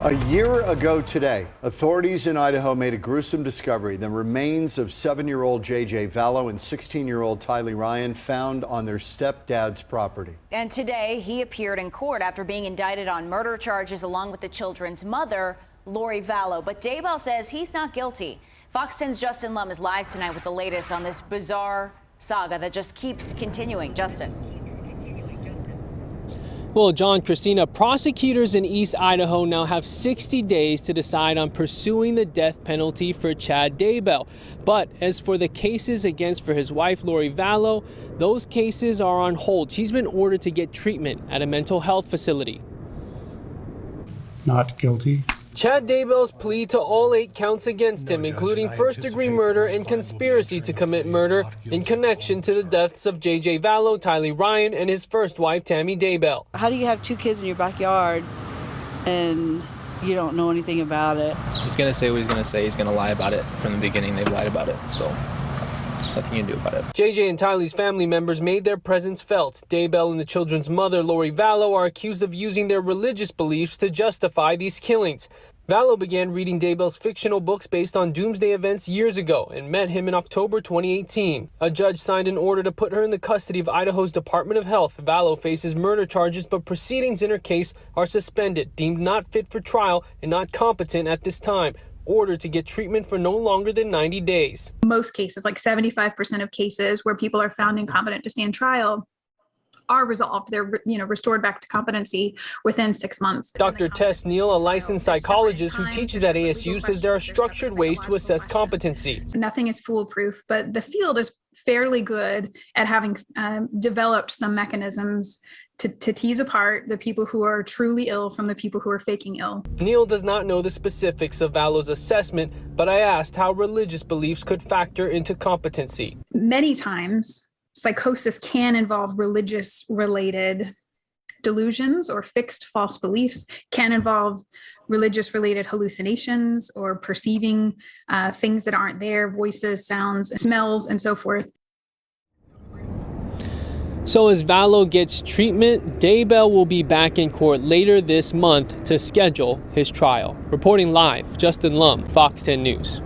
A year ago today, authorities in Idaho made a gruesome discovery. The remains of 7-year-old J.J. Vallow and 16-year-old Tylee Ryan found on their stepdad's property. And today he appeared in court after being indicted on murder charges along with the children's mother, Lori Vallow. But Daybell says he's not guilty. Fox 10's Justin Lum is live tonight with the latest on this bizarre saga that just keeps continuing. Justin. Well, John, Christina, prosecutors in East Idaho now have 60 days to decide on pursuing the death penalty for Chad Daybell. But as for the cases against his wife, Lori Vallow, those cases are on hold. She's been ordered to get treatment at a mental health facility. Not guilty. Chad Daybell's plea to all 8 counts against him, including first-degree murder and conspiracy to commit murder in connection to the deaths of J.J. Vallow, Tylee Ryan, and his first wife, Tammy Daybell. How do you have 2 kids in your backyard and you don't know anything about it? He's going to say what he's going to say. He's going to lie about it. From the beginning, they've lied about it. So there's nothing you can do about it. J.J. and Tylee's family members made their presence felt. Daybell and the children's mother, Lori Vallow, are accused of using their religious beliefs to justify these killings. Vallow began reading Daybell's fictional books based on doomsday events years ago and met him in October 2018. A judge signed an order to put her in the custody of Idaho's Department of Health. Vallow faces murder charges, but proceedings in her case are suspended, deemed not fit for trial and not competent at this time. Ordered to get treatment for no longer than 90 days. Most cases, like 75% of cases where people are found incompetent to stand trial, are resolved. They're restored back to competency within 6 months. Dr. Tess Neal, a licensed psychologist who teaches at ASU, says there are structured ways to assess competency. Nothing is foolproof, but the field is fairly good at having developed some mechanisms to tease apart the people who are truly ill from the people who are faking ill. Neal does not know the specifics of Vallow's assessment, but I asked how religious beliefs could factor into competency. Many times, psychosis can involve religious-related delusions or fixed false beliefs, can involve religious-related hallucinations or perceiving things that aren't there, voices, sounds, smells, and so forth. So as Vallow gets treatment, Daybell will be back in court later this month to schedule his trial. Reporting live, Justin Lum, Fox 10 News.